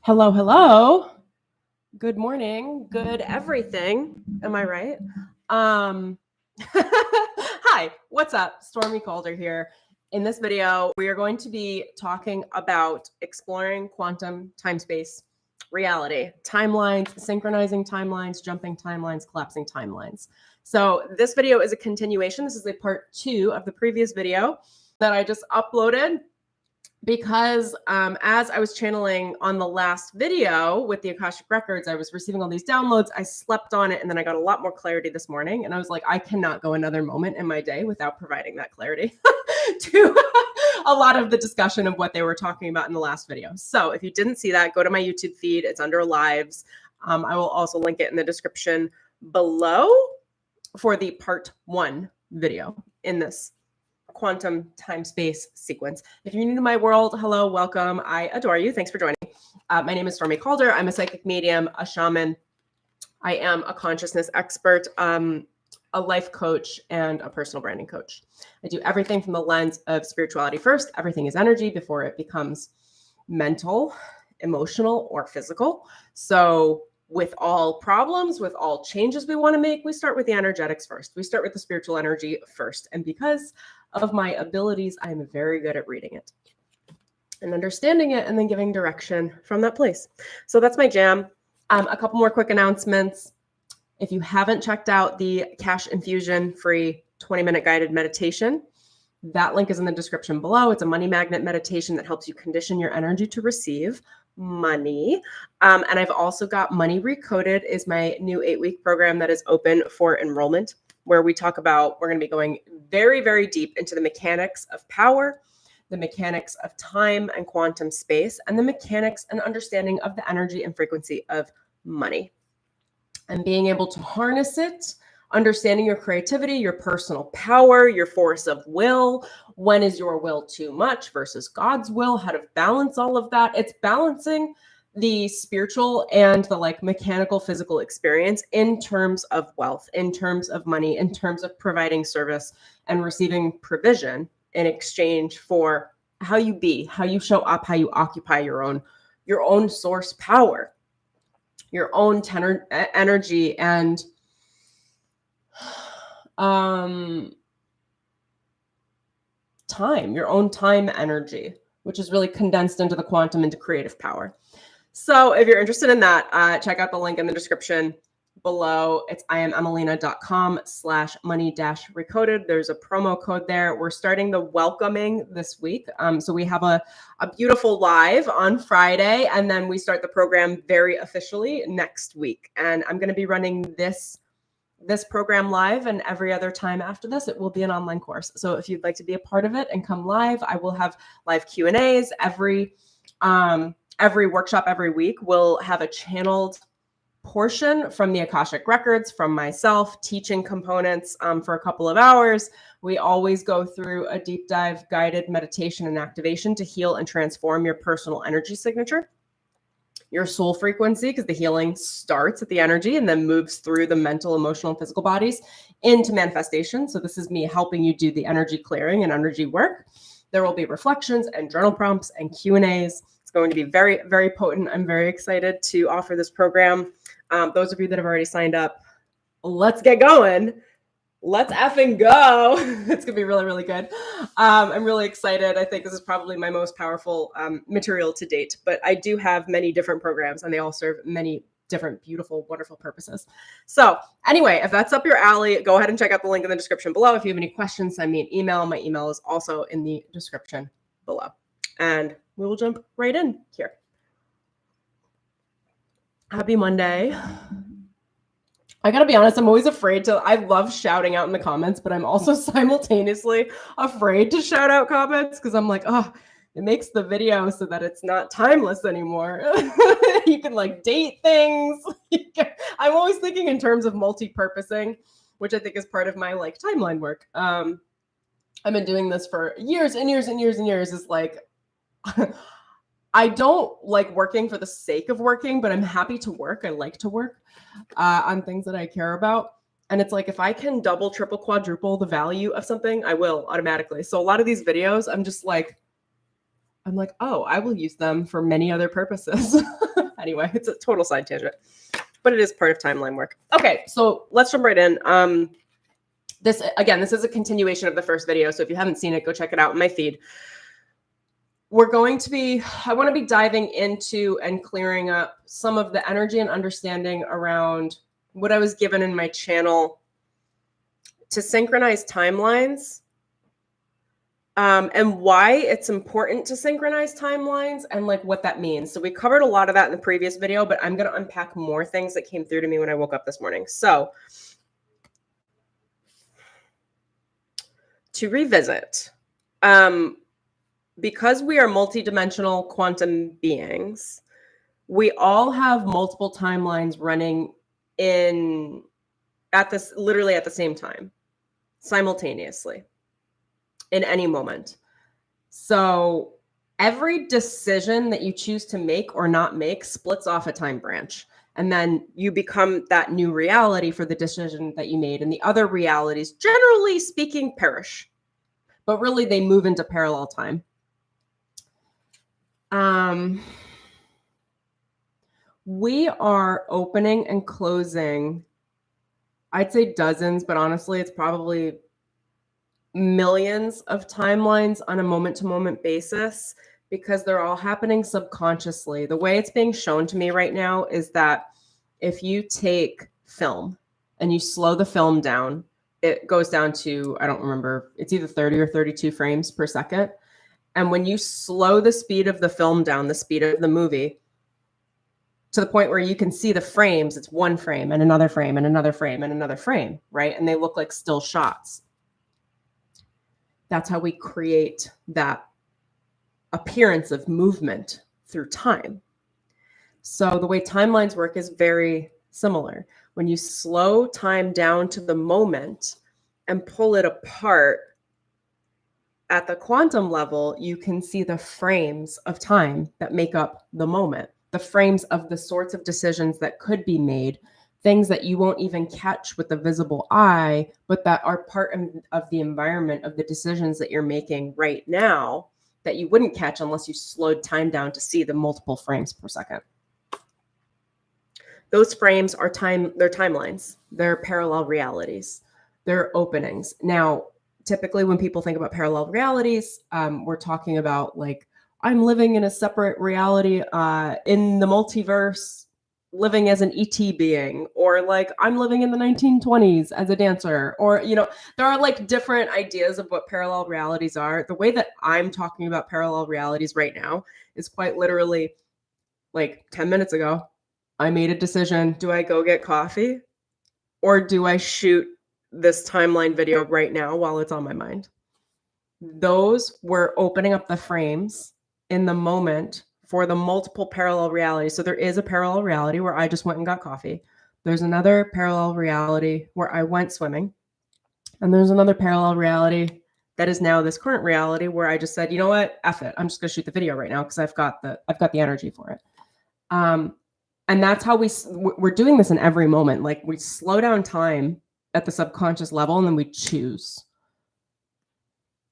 Hello, hello. Good morning. Good everything. Am I right? Hi, what's up? Stormy Calder here. In this video, we are going to be talking about exploring quantum time-space reality, timelines, synchronizing timelines, jumping timelines, collapsing timelines. So this video is a continuation. This is a part 2 of the previous video that I just uploaded. Because as I was channeling on the last video with the Akashic Records, I was receiving all these downloads. I slept on it, and then I got a lot more clarity this morning. And I was like, I cannot go another moment in my day without providing that clarity to a lot of the discussion of what they were talking about in the last video. So if you didn't see that, go to my YouTube feed. It's under lives. I will also link it in the description below for the part 1 video in this quantum time-space sequence. If you're new to my world, hello, welcome. I adore you. Thanks for joining. My name is Stormy Calder. I'm a psychic medium, a shaman. I am a consciousness expert, a life coach, and a personal branding coach. I do everything from the lens of spirituality first. Everything is energy before it becomes mental, emotional, or physical. So with all problems, with all changes we want to make, we start with the energetics first. We start with the spiritual energy first. And because of my abilities, I'm very good at reading it and understanding it and then giving direction from that place. So that's my jam. A couple more quick announcements. If you haven't checked out the Cash Infusion free 20-minute guided meditation, that link is in the description below. It's a money magnet meditation that helps you condition your energy to receive money. And I've also got Money Recoded is my new 8-week program that is open for enrollment, where we talk about, we're going to be going very, very deep into the mechanics of power, the mechanics of time and quantum space, and the mechanics and understanding of the energy and frequency of money. And being able to harness it, understanding your creativity, your personal power, your force of will. When is your will too much versus God's will? How to balance all of that. It's balancing the spiritual and the mechanical physical experience in terms of wealth, in terms of money, in terms of providing service and receiving provision in exchange for how you be, how you show up, how you occupy your own source power, your own energy, and time, your own time energy, which is really condensed into the quantum, into creative power. So if you're interested in that, check out the link in the description below. It's imemmelina.com/money-recoded. There's a promo code there. We're starting the welcoming this week. So we have a beautiful live on Friday, and then we start the program very officially next week. And I'm going to be running this program live, and every other time after this, it will be an online course. So if you'd like to be a part of it and come live, I will have live Q&As every workshop every week. We'll have a channeled portion from the Akashic Records, from myself, teaching components for a couple of hours. We always go through a deep dive guided meditation and activation to heal and transform your personal energy signature, your soul frequency, because the healing starts at the energy and then moves through the mental, emotional, and physical bodies into manifestation. So this is me helping you do the energy clearing and energy work. There will be reflections and journal prompts and Q&As. It's going to be very, very potent. I'm very excited to offer this program. Those of you that have already signed up, let's get going. Let's effing go. It's going to be really, really good. I'm really excited. I think this is probably my most powerful material to date, but I do have many different programs and they all serve many different, beautiful, wonderful purposes. So anyway, if that's up your alley, go ahead and check out the link in the description below. If you have any questions, send me an email. My email is also in the description below. And we will jump right in here. Happy Monday. I gotta be honest, I'm always afraid I love shouting out in the comments, but I'm also simultaneously afraid to shout out comments because I'm like, oh, it makes the video so that it's not timeless anymore. You can date things. I'm always thinking in terms of multi-purposing, which I think is part of my timeline work. I've been doing this for years and years and years and years. Is I don't like working for the sake of working, but I'm happy to work. I like to work on things that I care about. And it's if I can double, triple, quadruple the value of something, I will automatically. So a lot of these videos, I'm like, oh, I will use them for many other purposes. Anyway, it's a total side tangent, but it is part of timeline work. Okay, so let's jump right in. This is a continuation of the first video. So if you haven't seen it, go check it out in my feed. I want to be diving into and clearing up some of the energy and understanding around what I was given in my channel to synchronize timelines, and why it's important to synchronize timelines and like what that means. So we covered a lot of that in the previous video, but I'm going to unpack more things that came through to me when I woke up this morning. So to revisit, because we are multidimensional quantum beings, we all have multiple timelines running literally at the same time, simultaneously, in any moment. So every decision that you choose to make or not make splits off a time branch. And then you become that new reality for the decision that you made. And the other realities, generally speaking, perish. But really, they move into parallel time. We are opening and closing, I'd say dozens, but honestly, it's probably millions of timelines on a moment-to-moment basis, because they're all happening subconsciously. The way it's being shown to me right now is that if you take film and you slow the film down, it goes down to, I don't remember, it's either 30 or 32 frames per second. And when you slow the speed of the film down, the speed of the movie, to the point where you can see the frames, it's one frame and another frame and another frame and another frame, right? And they look like still shots. That's how we create that appearance of movement through time. So the way timelines work is very similar. When you slow time down to the moment and pull it apart at the quantum level, you can see the frames of time that make up the moment, the frames of the sorts of decisions that could be made, things that you won't even catch with the visible eye, but that are part of the environment of the decisions that you're making right now that you wouldn't catch unless you slowed time down to see the multiple frames per second. Those frames are they're timelines. They're parallel realities. They're openings. Now, typically when people think about parallel realities, we're talking about like, I'm living in a separate reality in the multiverse, living as an ET being, or like I'm living in the 1920s as a dancer, or, you know, there are like different ideas of what parallel realities are. The way that I'm talking about parallel realities right now is quite literally like 10 minutes ago, I made a decision. Do I go get coffee or do I shoot this timeline video right now while it's on my mind? Those were opening up the frames in the moment for the multiple parallel realities. So there is a parallel reality where I just went and got coffee. There's another parallel reality where I went swimming. And there's another parallel reality that is now this current reality where I just said, you know what, F it. I'm just gonna shoot the video right now because I've got the energy for it. And that's how we're doing this in every moment. Like we slow down time at the subconscious level and then we choose.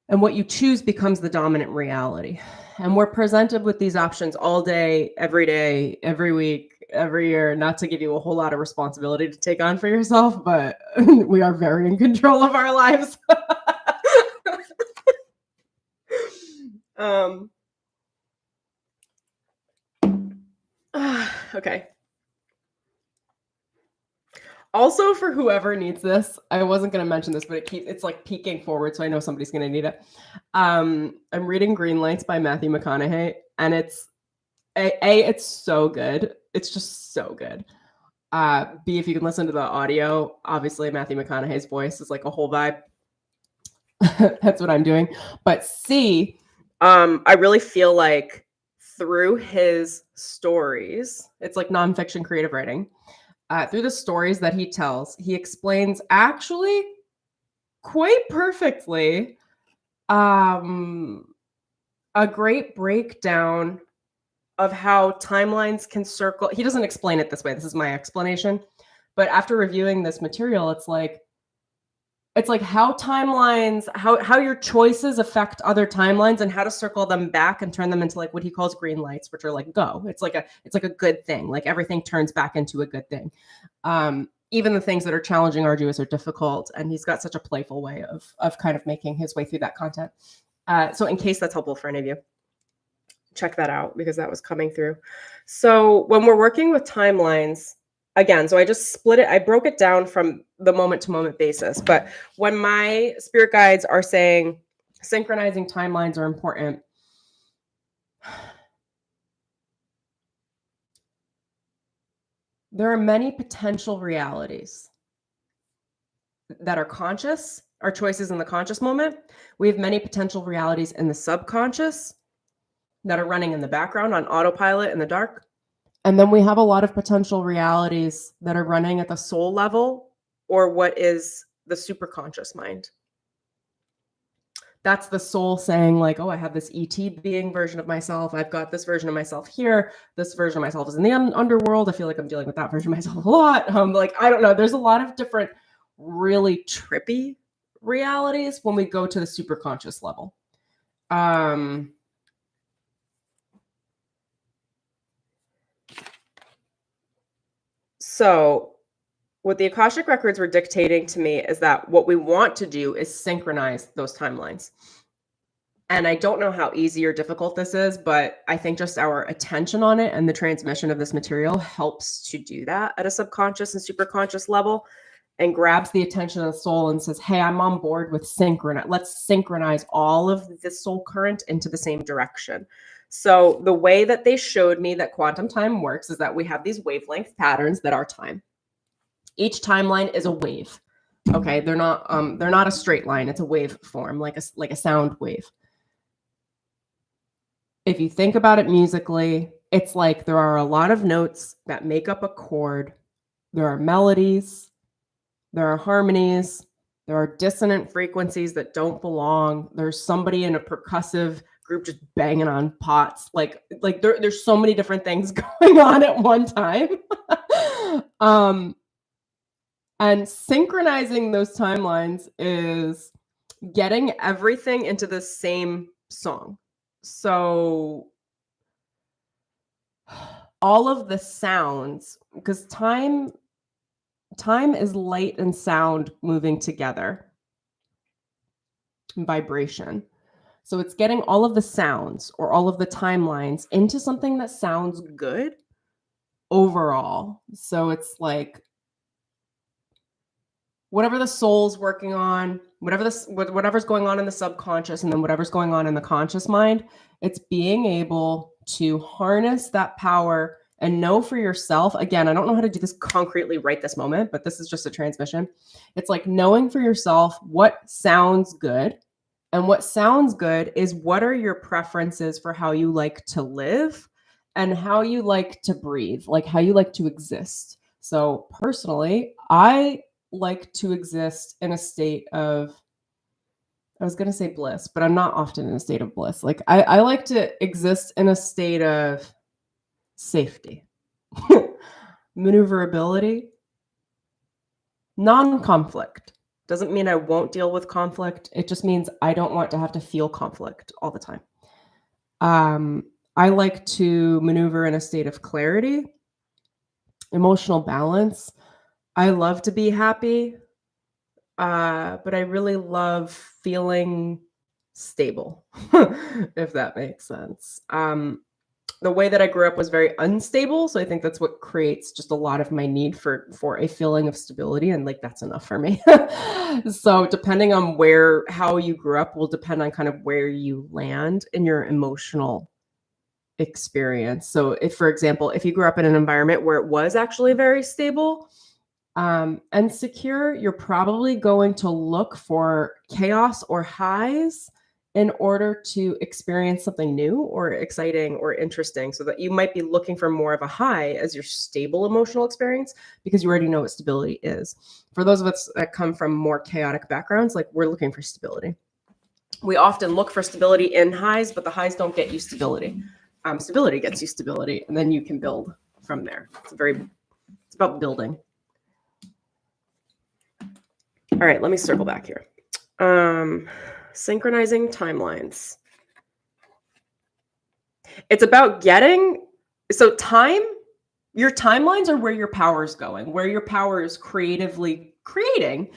And what you choose becomes the dominant reality. And we're presented with these options all day, every week, every year, not to give you a whole lot of responsibility to take on for yourself, but we are very in control of our lives. Okay. Also, for whoever needs this, I wasn't going to mention this, but it's like peeking forward, so I know somebody's going to need it. I'm reading Green Lights by Matthew McConaughey, and it's so good. It's just so good. B, if you can listen to the audio, obviously Matthew McConaughey's voice is like a whole vibe. That's what I'm doing. But C, I really feel like through his stories, it's like nonfiction creative writing. Through the stories that he tells, he explains actually quite perfectly a great breakdown of how timelines can circle. He doesn't explain it this way. This is my explanation. But after reviewing this material, it's like, it's like how timelines, how your choices affect other timelines and how to circle them back and turn them into like what he calls green lights, which are like go. It's like a good thing. Like everything turns back into a good thing. Even the things that are challenging, arduous, or difficult. And he's got such a playful way of kind of making his way through that content. So in case that's helpful for any of you, check that out because that was coming through. So when we're working with timelines, again, so I just split it. I broke it down from the moment to moment basis. But when my spirit guides are saying synchronizing timelines are important, there are many potential realities that are conscious, our choices in the conscious moment. We have many potential realities in the subconscious that are running in the background on autopilot in the dark. And then we have a lot of potential realities that are running at the soul level or what is the superconscious mind. That's the soul saying like, oh, I have this ET being version of myself. I've got this version of myself here. This version of myself is in the underworld. I feel like I'm dealing with that version of myself a lot. Like, I don't know. There's a lot of different really trippy realities when we go to the superconscious level. So what the Akashic records were dictating to me is that what we want to do is synchronize those timelines. And I don't know how easy or difficult this is, but I think just our attention on it and the transmission of this material helps to do that at a subconscious and superconscious level and grabs the attention of the soul and says, hey, I'm on board with let's synchronize all of the soul current into the same direction. So the way that they showed me that quantum time works is that we have these wavelength patterns that are time. Each timeline is a wave. Okay, they're not a straight line. It's a wave form, like a sound wave. If you think about it musically, it's like there are a lot of notes that make up a chord. There are melodies, there are harmonies, there are dissonant frequencies that don't belong. There's somebody in a percussive group just banging on pots. Like there's so many different things going on at one time. And synchronizing those timelines is getting everything into the same song. So all of the sounds, because time is light and sound moving together, vibration. So it's getting all of the sounds or all of the timelines into something that sounds good overall. So it's like whatever the soul's working on, whatever's going on in the subconscious, and then whatever's going on in the conscious mind, it's being able to harness that power and know for yourself. Again, I don't know how to do this concretely right this moment, but this is just a transmission. It's like knowing for yourself what sounds good. And what sounds good is what are your preferences for how you like to live and how you like to breathe, like how you like to exist. So personally, I like to exist in a state of, I was going to say bliss, but I'm not often in a state of bliss. Like I like to exist in a state of safety, maneuverability, non-conflict. Doesn't mean I won't deal with conflict. It just means I don't want to have to feel conflict all the time. I like to maneuver in a state of clarity, emotional balance. I love to be happy, but I really love feeling stable, if that makes sense. The way that I grew up was very unstable, so I think that's what creates just a lot of my need for a feeling of stability, and like that's enough for me. So depending on how you grew up will depend on kind of where you land in your emotional experience. So if, for example, if you grew up in an environment where it was actually very stable and secure, you're probably going to look for chaos or highs in order to experience something new or exciting or interesting, so that you might be looking for more of a high as your stable emotional experience because you already know what stability is. For those of us that come from more chaotic backgrounds, like we're looking for stability. We often look for stability in highs, but the highs don't get you stability. Stability gets you stability, and then you can build from there. It's about building. All right, let me circle back here. Synchronizing timelines. It's about your timelines are where your power is going, where your power is creatively creating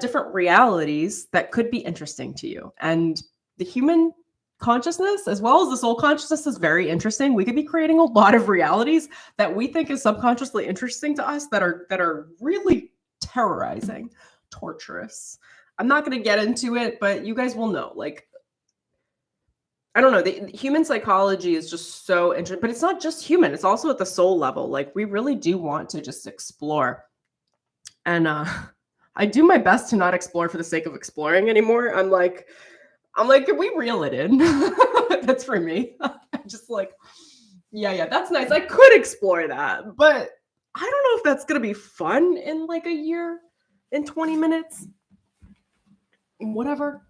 different realities that could be interesting to you. And the human consciousness, as well as the soul consciousness, is very interesting. We could be creating a lot of realities that we think is subconsciously interesting to us that are really terrorizing, torturous. I'm not going to get into it, but you guys will know. Like, I don't know, the human psychology is just so interesting, but it's not just human, it's also at the soul level. Like, we really do want to just explore. And I do my best to not explore for the sake of exploring anymore. I'm like, can we reel it in? That's for me. I'm just like, yeah, that's nice. I could explore that, but I don't know if that's going to be fun in like a year, in 20 minutes, whatever.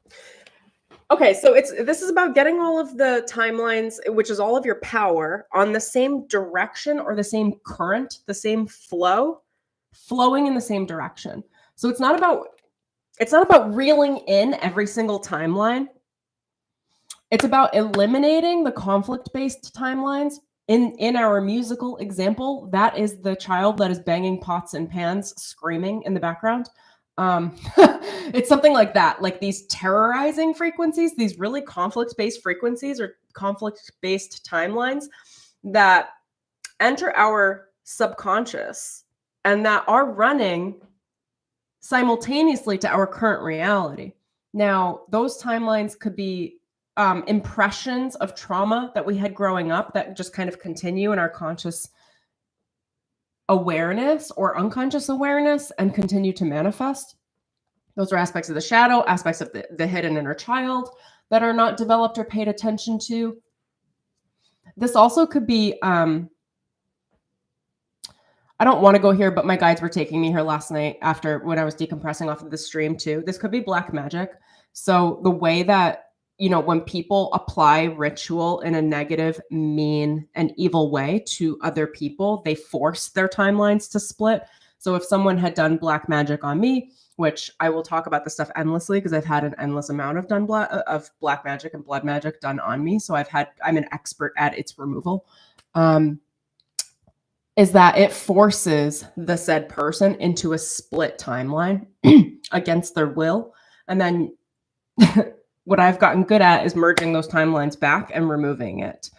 Okay, so this is about getting all of the timelines, which is all of your power, on the same direction or the same current, the same flowing in the same direction. So it's not about reeling in every single timeline. It's about eliminating the conflict-based timelines. In our musical example, that is the child that is banging pots and pans, screaming in the background. It's something like that, like these terrorizing frequencies, these really conflict-based frequencies or conflict-based timelines that enter our subconscious and that are running simultaneously to our current reality. Now, those timelines could be impressions of trauma that we had growing up that just kind of continue in our conscious awareness or unconscious awareness and continue to manifest. Those are aspects of the shadow, aspects of the hidden inner child that are not developed or paid attention to. This also could be, I don't want to go here, but my guides were taking me here last night when I was decompressing off of the stream too. This could be black magic. So the way that, when people apply ritual in a negative, mean, and evil way to other people, they force their timelines to split. So if someone had done black magic on me, which I will talk about this stuff endlessly because I've had an endless amount of black magic and blood magic done on me. So I'm an expert at its removal. Is that it forces the said person into a split timeline against their will. And then what I've gotten good at is merging those timelines back and removing it.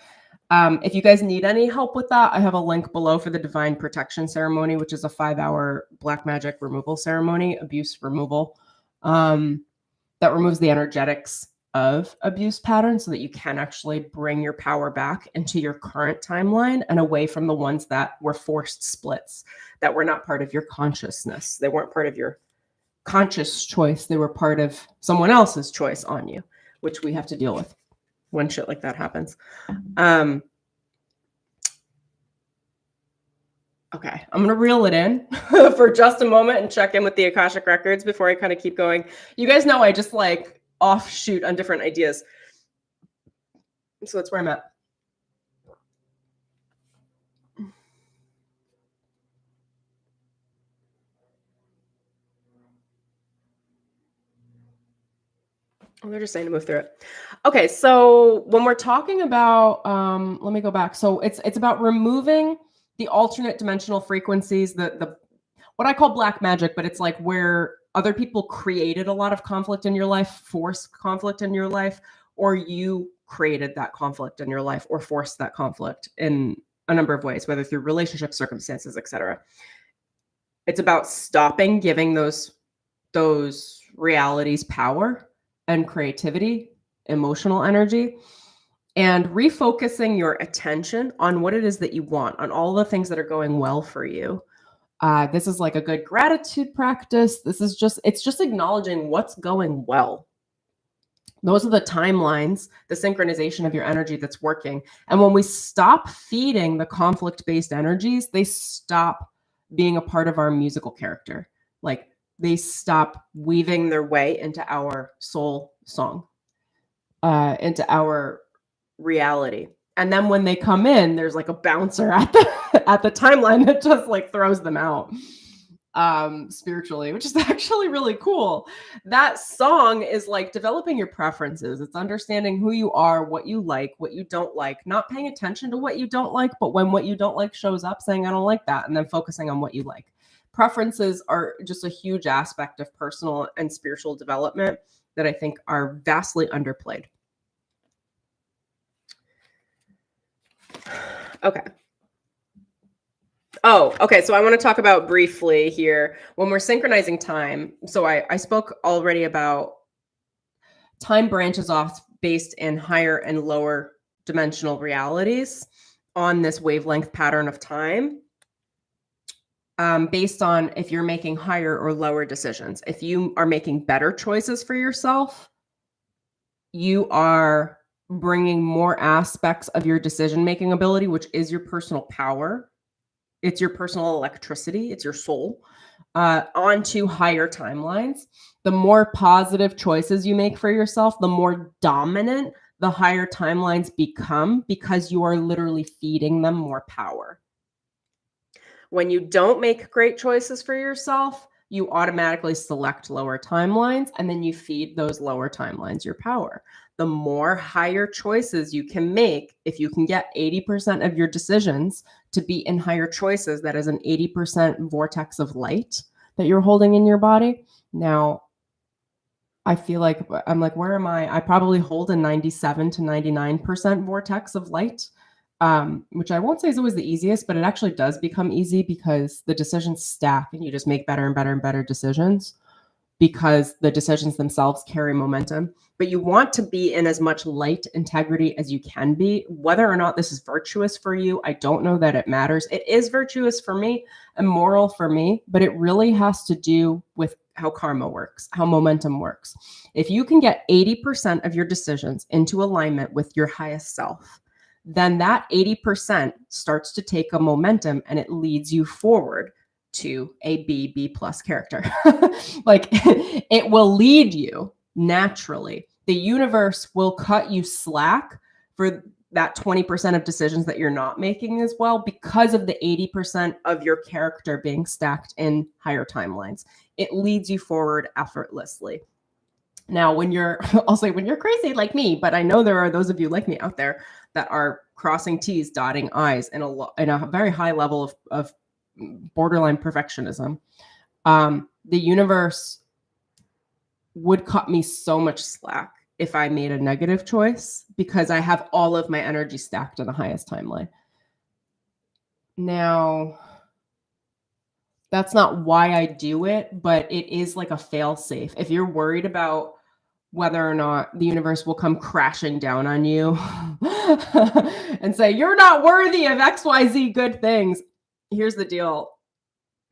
If you guys need any help with that, I have a link below for the Divine Protection Ceremony, which is a 5-hour black magic removal ceremony, abuse removal, that removes the energetics of abuse patterns so that you can actually bring your power back into your current timeline and away from the ones that were forced splits, that were not part of your consciousness. They weren't part of your conscious choice. They were part of someone else's choice on you, which we have to deal with when shit like that happens. Okay, I'm going to reel it in for just a moment and check in with the Akashic records before I kind of keep going. You guys know I just like offshoot on different ideas. So that's where I'm at. Oh, they're just saying to move through it. Okay, so when we're talking about, let me go back. So it's about removing the alternate dimensional frequencies, the what I call black magic, but it's like where other people created a lot of conflict in your life, forced conflict in your life, or you created that conflict in your life or forced that conflict in a number of ways, whether through relationships, circumstances, etc. It's about stopping giving those realities power and creativity, emotional energy, and refocusing your attention on what it is that you want, on all the things that are going well for you. This is like a good gratitude practice. It's just acknowledging what's going well. Those are the timelines, the synchronization of your energy that's working. And when we stop feeding the conflict-based energies, they stop being a part of our musical character. Like they stop weaving their way into our soul song, into our reality. And then when they come in, there's like a bouncer at the timeline that just like throws them out. spiritually, which is actually really cool. That song is like developing your preferences. It's understanding who you are, what you like, what you don't like, not paying attention to what you don't like, but when what you don't like shows up, saying, I don't like that, and then focusing on what you like. Preferences are just a huge aspect of personal and spiritual development that I think are vastly underplayed. Okay. Oh, okay. So I want to talk about briefly here when we're synchronizing time. So I spoke already about time branches off based in higher and lower dimensional realities on this wavelength pattern of time. Based on if you're making higher or lower decisions. If you are making better choices for yourself, you are bringing more aspects of your decision-making ability, which is your personal power. It's your personal electricity. It's your soul onto higher timelines. The more positive choices you make for yourself, the more dominant the higher timelines become because you are literally feeding them more power. When you don't make great choices for yourself, you automatically select lower timelines, and then you feed those lower timelines your power. The more higher choices you can make, if you can get 80% of your decisions to be in higher choices, that is an 80% vortex of light that you're holding in your body. Now, I feel like I'm like, where am I? I probably hold a 97 to 99% vortex of light. Which I won't say is always the easiest, but it actually does become easy because the decisions stack and you just make better and better and better decisions because the decisions themselves carry momentum. But you want to be in as much light integrity as you can be. Whether or not this is virtuous for you, I don't know that it matters. It is virtuous for me and moral for me, but it really has to do with how karma works, how momentum works. If you can get 80% of your decisions into alignment with your highest self, then that 80% starts to take a momentum and it leads you forward to a B plus character. Like it will lead you naturally. The universe will cut you slack for that 20% of decisions that you're not making as well because of the 80% of your character being stacked in higher timelines. It leads you forward effortlessly. Now, when you're, I'll say when you're crazy like me, but I know there are those of you like me out there that are crossing T's, dotting I's in a very high level of borderline perfectionism. The universe would cut me so much slack if I made a negative choice because I have all of my energy stacked in the highest timeline. Now, that's not why I do it, but it is like a fail safe. If you're worried about whether or not the universe will come crashing down on you and say, you're not worthy of XYZ good things. Here's the deal.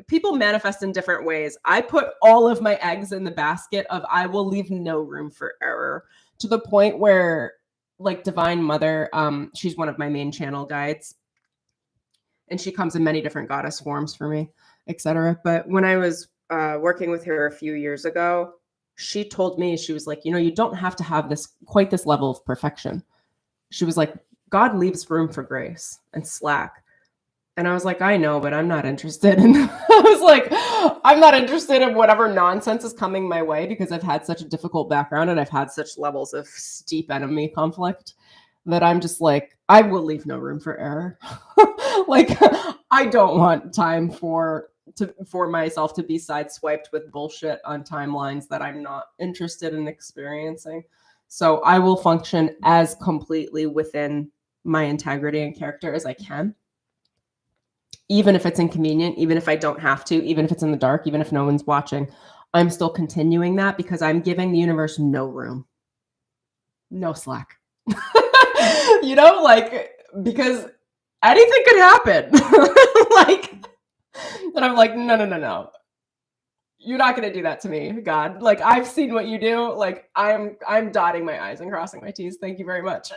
People manifest in different ways. I put all of my eggs in the basket of I will leave no room for error to the point where like Divine Mother, she's one of my main channel guides and she comes in many different goddess forms for me, etc. But when I was working with her a few years ago, she told me, she was like, you don't have to have quite this level of perfection. She was like, God leaves room for grace and slack. And I was like, I know, but I'm not interested. And I was like, I'm not interested in whatever nonsense is coming my way because I've had such a difficult background and I've had such levels of steep enemy conflict that I'm just like, I will leave no room for error. Like, I don't want time for myself to be sideswiped with bullshit on timelines that I'm not interested in experiencing. So I will function as completely within my integrity and character as I can. Even if it's inconvenient, even if I don't have to, even if it's in the dark, even if no one's watching, I'm still continuing that because I'm giving the universe no room, no slack, because anything could happen. And I'm like, no. You're not going to do that to me, God. Like, I've seen what you do. Like, I'm dotting my I's and crossing my T's. Thank you very much.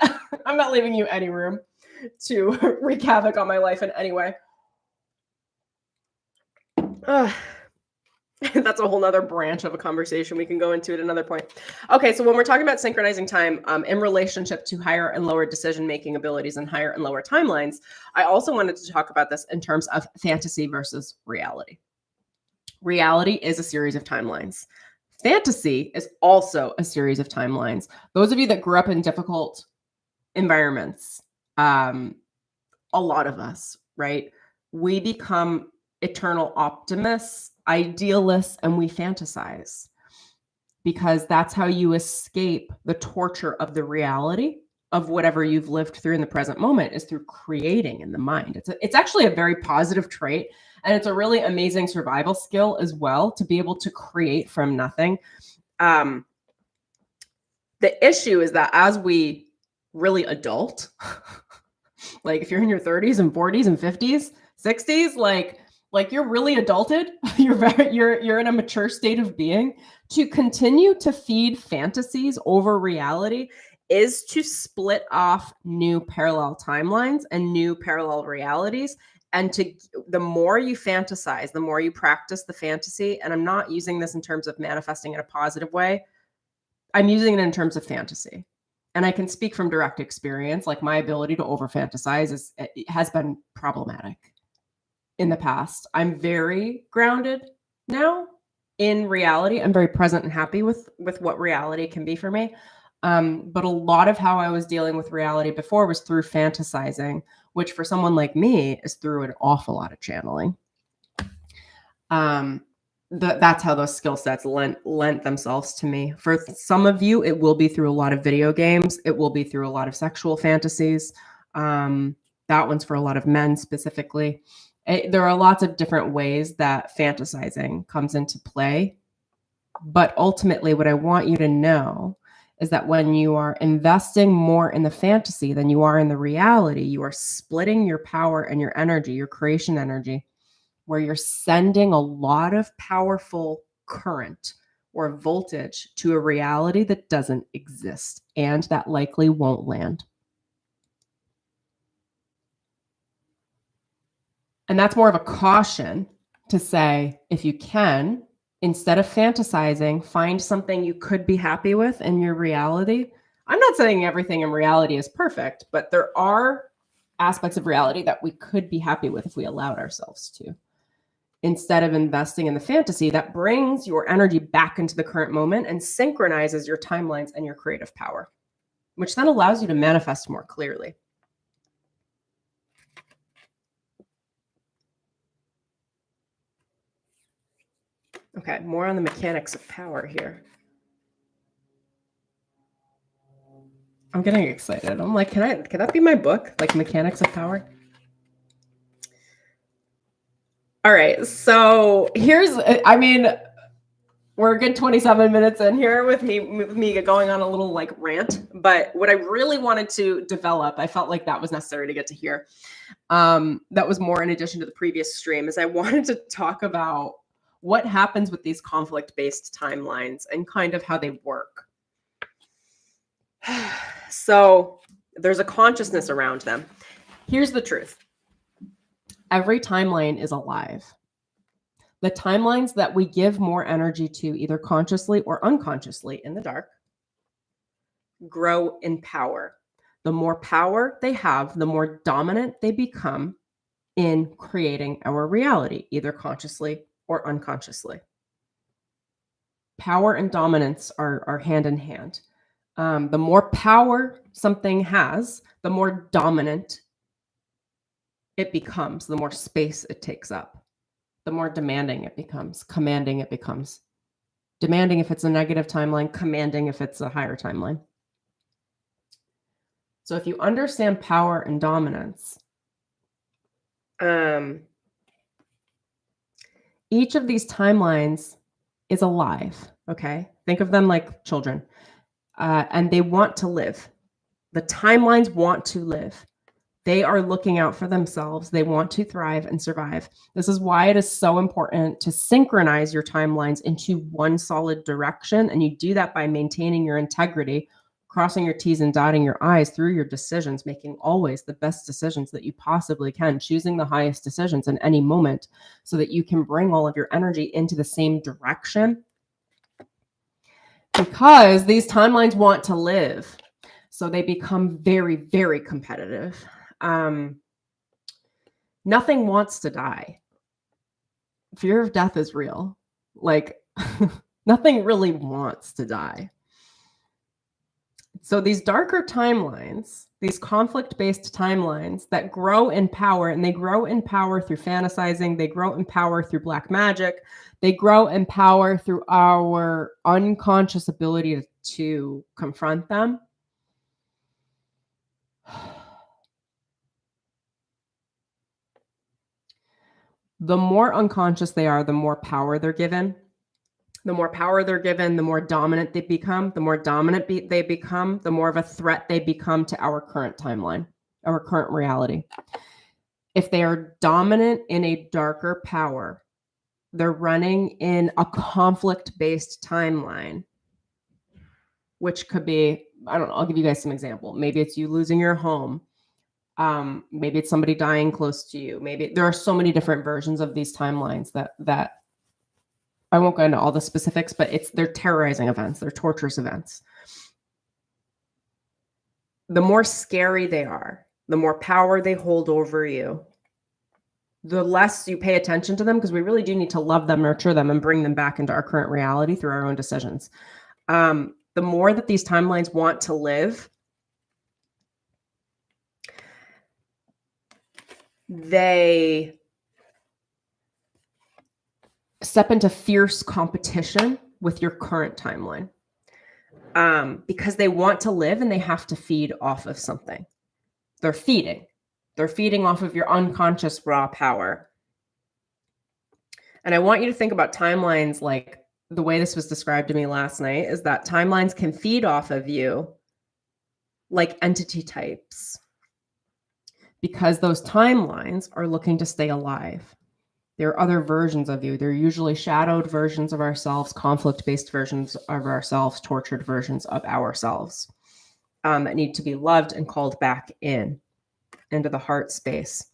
I'm not leaving you any room to wreak havoc on my life in any way. That's a whole nother branch of a conversation. We can go into at another point. Okay, so when we're talking about synchronizing time in relationship to higher and lower decision-making abilities and higher and lower timelines, I also wanted to talk about this in terms of fantasy versus reality. Reality is a series of timelines. Fantasy is also a series of timelines. Those of you that grew up in difficult environments, a lot of us, right? We become eternal optimists, idealists, and we fantasize because that's how you escape the torture of the reality of whatever you've lived through in the present moment, is through creating in the mind. It's actually a very positive trait, and it's a really amazing survival skill as well, to be able to create from nothing. The issue is that as we really adult, like if you're in your 30s and 40s and 50s, 60s, like you're really adulted, you're in a mature state of being, to continue to feed fantasies over reality is to split off new parallel timelines and new parallel realities. And the more you fantasize, the more you practice the fantasy. And I'm not using this in terms of manifesting in a positive way. I'm using it in terms of fantasy. And I can speak from direct experience. Like, my ability to over fantasize has been problematic in the past. I'm very grounded now in reality. I'm very present and happy with what reality can be for me. But a lot of how I was dealing with reality before was through fantasizing, which for someone like me is through an awful lot of channeling. That's how those skill sets lent themselves to me. For some of you, it will be through a lot of video games. It will be through a lot of sexual fantasies. That one's for a lot of men specifically. There are lots of different ways that fantasizing comes into play. But ultimately, what I want you to know is that when you are investing more in the fantasy than you are in the reality, you are splitting your power and your energy, your creation energy, where you're sending a lot of powerful current or voltage to a reality that doesn't exist and that likely won't land. And that's more of a caution to say, if you can, instead of fantasizing, find something you could be happy with in your reality. I'm not saying everything in reality is perfect, but there are aspects of reality that we could be happy with if we allowed ourselves to. Instead of investing in the fantasy, that brings your energy back into the current moment and synchronizes your timelines and your creative power, which then allows you to manifest more clearly. Okay, more on the mechanics of power here. I'm getting excited. I'm like, can that be my book? Like, Mechanics of Power? All right, so we're a good 27 minutes in here with me going on a little like rant, but what I really wanted to develop, I felt like that was necessary to get to here. That was more in addition to the previous stream, is I wanted to talk about what happens with these conflict-based timelines and kind of how they work. So there's a consciousness around them. Here's the truth. Every timeline is alive. The timelines that we give more energy to, either consciously or unconsciously in the dark, grow in power. The more power they have, the more dominant they become in creating our reality, either consciously or unconsciously. Power and dominance are hand in hand. The more power something has, the more dominant it becomes, the more space it takes up, the more demanding it becomes, commanding it becomes. Demanding if it's a negative timeline, commanding if it's a higher timeline. So if you understand power and dominance, each of these timelines is alive, okay? Think of them like children, and they want to live. The timelines want to live. They are looking out for themselves. They want to thrive and survive. This is why it is so important to synchronize your timelines into one solid direction. And you do that by maintaining your integrity, crossing your T's and dotting your I's through your decisions, making always the best decisions that you possibly can, choosing the highest decisions in any moment so that you can bring all of your energy into the same direction. Because these timelines want to live. So they become very, very competitive. Nothing wants to die. fear of death is real. Like nothing really wants to die. So these darker timelines, these conflict-based timelines that grow in power, and they grow in power through fantasizing, they grow in power through black magic, they grow in power through our unconscious ability to confront them. The more unconscious they are, the more power they're given. The more power they're given, the more dominant they become. The more dominant they become, the more of a threat they become to our current timeline, our current reality. If they are dominant in a darker power, they're running in a conflict-based timeline, which could be, I don't know, I'll give you guys some example. Maybe it's you losing your home. Maybe it's somebody dying close to you. Maybe there are so many different versions of these timelines that I won't go into all the specifics, but they're terrorizing events. They're torturous events. The more scary they are, the more power they hold over you, the less you pay attention to them, because we really do need to love them, nurture them, and bring them back into our current reality through our own decisions. The more that these timelines want to live, they step into fierce competition with your current timeline, because they want to live and they have to feed off of something. They're feeding off of your unconscious raw power. And I want you to think about timelines like the way this was described to me last night is that timelines can feed off of you like entity types, because those timelines are looking to stay alive. There are other versions of you. They're usually shadowed versions of ourselves, conflict-based versions of ourselves, tortured versions of ourselves that need to be loved and called back into the heart space.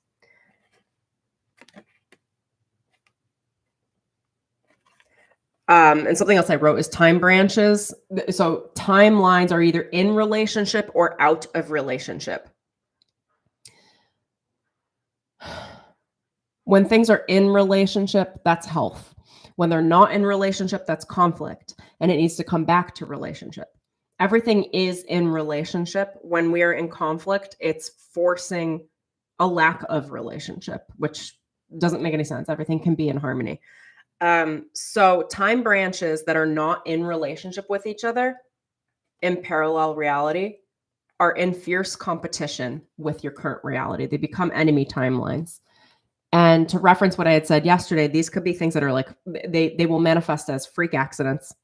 And something else I wrote is time branches. So timelines are either in relationship or out of relationship. When things are in relationship, that's health. When they're not in relationship, that's conflict, and it needs to come back to relationship. Everything is in relationship. When we are in conflict, it's forcing a lack of relationship, which doesn't make any sense. Everything can be in harmony. So time branches that are not in relationship with each other in parallel reality are in fierce competition with your current reality. They become enemy timelines. And to reference what I had said yesterday, these could be things that are like, they will manifest as freak accidents,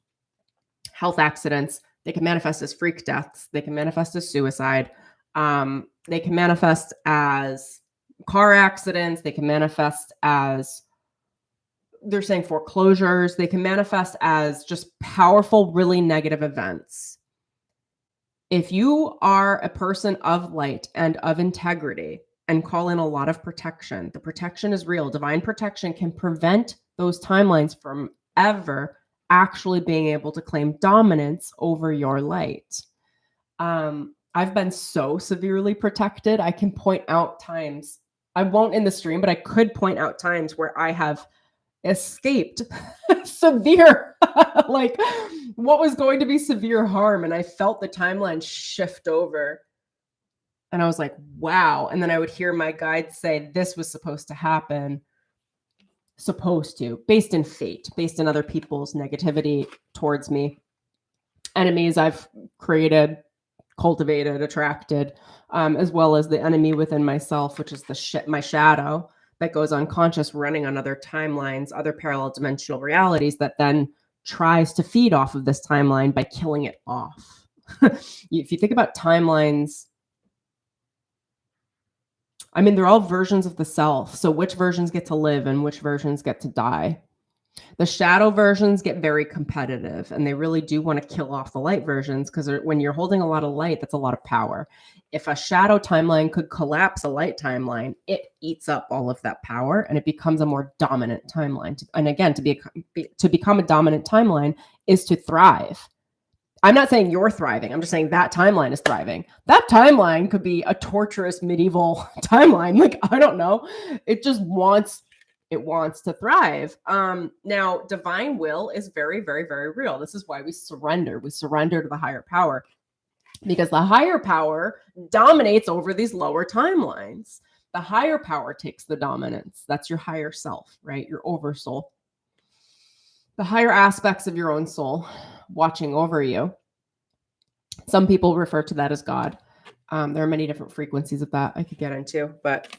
health accidents. They can manifest as freak deaths. They can manifest as suicide. They can manifest as car accidents. They can manifest as, they're saying, foreclosures. They can manifest as just powerful, really negative events. If you are a person of light and of integrity, and call in a lot of protection. The protection is real. Divine protection can prevent those timelines from ever actually being able to claim dominance over your light. I've been so severely protected. I can point out times, I won't in the stream, but I could point out times where I have escaped severe, like what was going to be severe harm. And I felt the timeline shift over. And I was like, wow. And then I would hear my guides say, this was supposed to happen. Supposed to, based in fate, based in other people's negativity towards me. Enemies I've created, cultivated, attracted, as well as the enemy within myself, which is my shadow that goes unconscious, running on other timelines, other parallel dimensional realities that then tries to feed off of this timeline by killing it off. If you think about timelines, I mean, they're all versions of the self. So which versions get to live and which versions get to die? The shadow versions get very competitive, and they really do want to kill off the light versions, because when you're holding a lot of light, that's a lot of power. If a shadow timeline could collapse a light timeline, it eats up all of that power and it becomes a more dominant timeline. And again, to become a dominant timeline is to thrive. I'm not saying you're thriving. I'm just saying that timeline is thriving. That timeline could be a torturous medieval timeline. Like, I don't know. It just wants It wants to thrive. Now, divine will is very, very, very real. This is why we surrender. We surrender to the higher power, because the higher power dominates over these lower timelines. The higher power takes the dominance. That's your higher self, right? Your oversoul. The higher aspects of your own soul watching over you. Some people refer to that as God. There are many different frequencies of that I could get into, but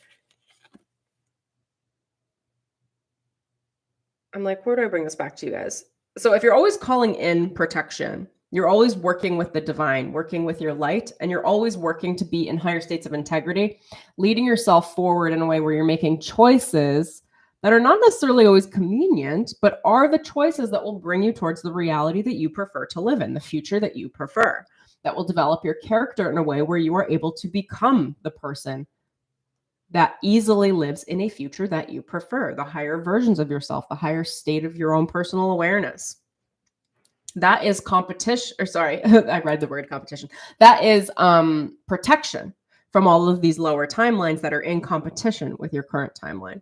I'm like, where do I bring this back to you guys? So if you're always calling in protection, you're always working with the divine, working with your light, and you're always working to be in higher states of integrity, leading yourself forward in a way where you're making choices that are not necessarily always convenient, but are the choices that will bring you towards the reality that you prefer to live in, the future that you prefer, that will develop your character in a way where you are able to become the person that easily lives in a future that you prefer, the higher versions of yourself, the higher state of your own personal awareness. That is competition, or sorry, I read the word competition. That is protection from all of these lower timelines that are in competition with your current timeline.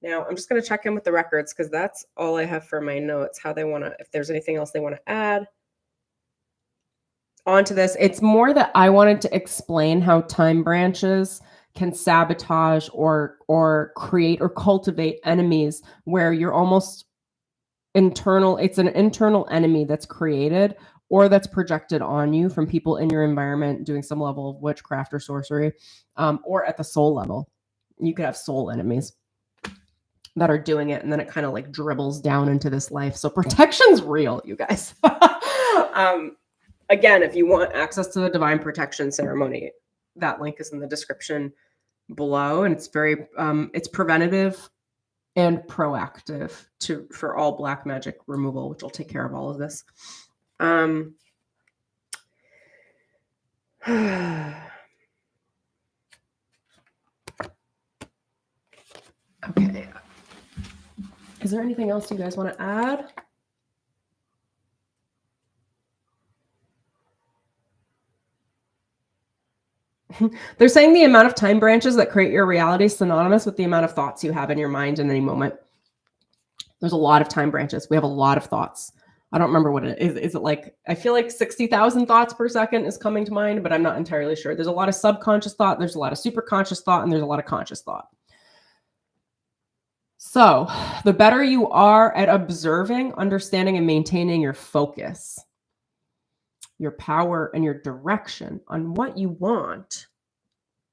Now, I'm just going to check in with the records because that's all I have for my notes, how they want to, if there's anything else they want to add onto this. It's more that I wanted to explain how time branches can sabotage or create or cultivate enemies where you're almost internal. It's an internal enemy that's created or that's projected on you from people in your environment doing some level of witchcraft or sorcery, or at the soul level. You could have soul enemies that are doing it, and then it kind of like dribbles down into this life. So protection's real, you guys. Again, if you want access to the divine protection ceremony, that link is in the description below, and it's very it's preventative and proactive for all black magic removal, which will take care of all of this. Okay. Is there anything else you guys want to add? They're saying the amount of time branches that create your reality is synonymous with the amount of thoughts you have in your mind in any moment. There's a lot of time branches. We have a lot of thoughts. I don't remember what it is. Is it like, I feel like 60,000 thoughts per second is coming to mind, but I'm not entirely sure. There's a lot of subconscious thought. There's a lot of superconscious thought, and there's a lot of conscious thought. So the better you are at observing, understanding, and maintaining your focus, your power, and your direction on what you want,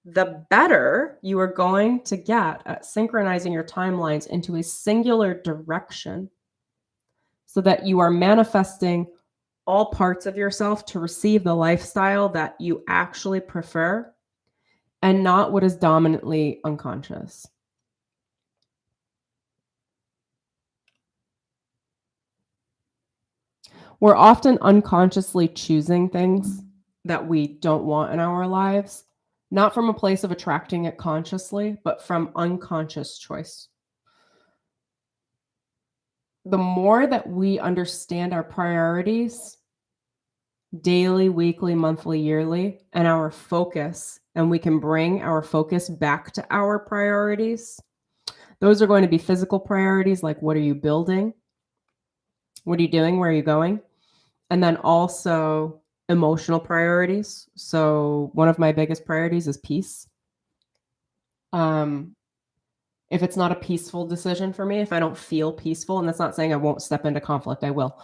the better you are going to get at synchronizing your timelines into a singular direction so that you are manifesting all parts of yourself to receive the lifestyle that you actually prefer and not what is dominantly unconscious. We're often unconsciously choosing things that we don't want in our lives, not from a place of attracting it consciously, but from unconscious choice. The more that we understand our priorities, daily, weekly, monthly, yearly, and our focus, and we can bring our focus back to our priorities. Those are going to be physical priorities, like what are you building? What are you doing? Where are you going? And then also emotional priorities. So one of my biggest priorities is peace. If it's not a peaceful decision for me, if I don't feel peaceful, and that's not saying I won't step into conflict, I will.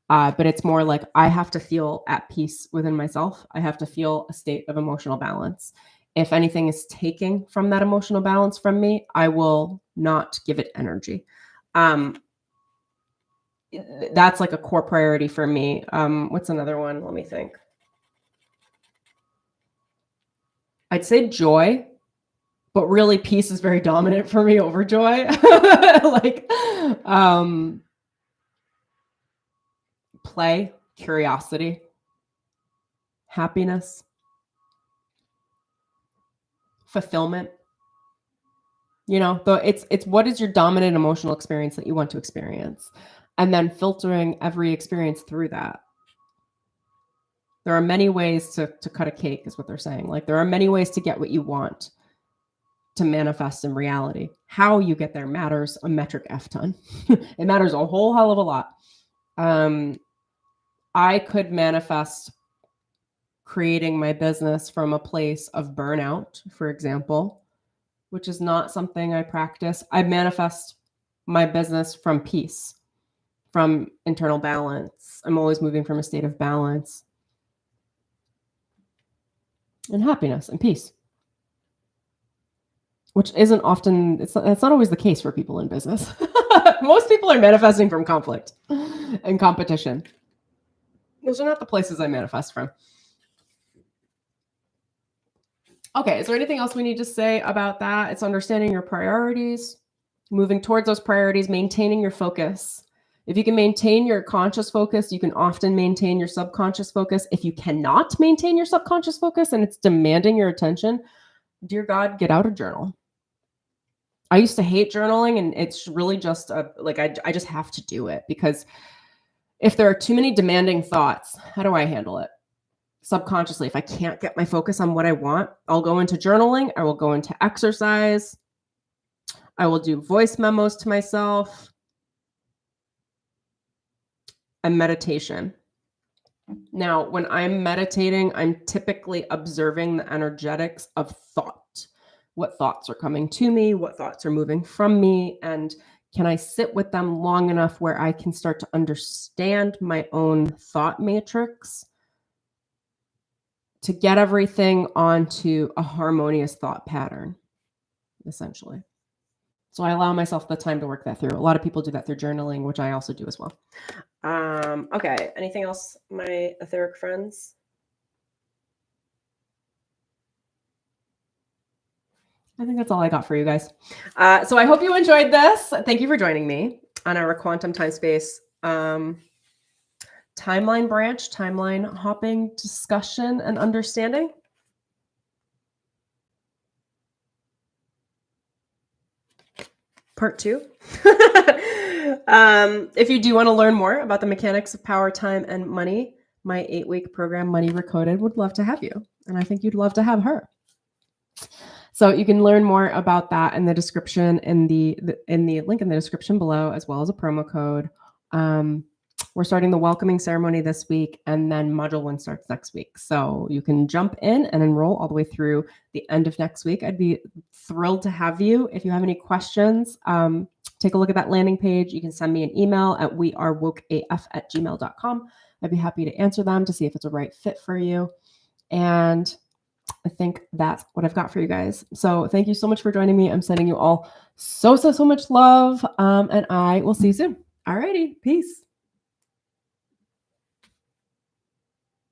But it's more like I have to feel at peace within myself. I have to feel a state of emotional balance. If anything is taking from that emotional balance from me, I will not give it energy. That's like a core priority for me. What's another one? Let me think. I'd say joy, but really peace is very dominant for me over joy. Like play, curiosity, happiness, fulfillment. You know, it's what is your dominant emotional experience that you want to experience? And then filtering every experience through that. There are many ways to cut a cake, is what they're saying. Like there are many ways to get what you want, to manifest in reality. How you get there matters a metric F ton. It matters a whole hell of a lot. I could manifest creating my business from a place of burnout, for example, which is not something I practice. I manifest my business from peace, from internal balance. I'm always moving from a state of balance and happiness and peace, which isn't often, it's not always the case for people in business. Most people are manifesting from conflict and competition. Those are not the places I manifest from. Okay, is there anything else we need to say about that? It's understanding your priorities, moving towards those priorities, maintaining your focus. If you can maintain your conscious focus, you can often maintain your subconscious focus. If you cannot maintain your subconscious focus and it's demanding your attention, dear God, get out a journal. I used to hate journaling, and it's really just I just have to do it, because if there are too many demanding thoughts, how do I handle it? Subconsciously, if I can't get my focus on what I want, I'll go into journaling. I will go into exercise. I will do voice memos to myself and meditation. Now, when I'm meditating, I'm typically observing the energetics of thought. What thoughts are coming to me? What thoughts are moving from me? And can I sit with them long enough where I can start to understand my own thought matrix to get everything onto a harmonious thought pattern, essentially. So I allow myself the time to work that through. A lot of people do that through journaling, which I also do as well. Okay. Anything else, my etheric friends? I think that's all I got for you guys. So I hope you enjoyed this. Thank you for joining me on our quantum time space timeline branch, timeline hopping discussion and understanding. Part 2. If you do want to learn more about the mechanics of power, time, and money, my 8-week program, Money Recoded, would love to have you. And I think you'd love to have her. So you can learn more about that in the description, in the link in the description below, as well as a promo code. We're starting the welcoming ceremony this week, and then module 1 starts next week. So you can jump in and enroll all the way through the end of next week. I'd be thrilled to have you. If you have any questions, take a look at that landing page. You can send me an email at wearewokeaf@gmail.com. I'd be happy to answer them to see if it's a right fit for you. And I think that's what I've got for you guys. So thank you so much for joining me. I'm sending you all so much love. And I will see you soon. Alrighty. Peace.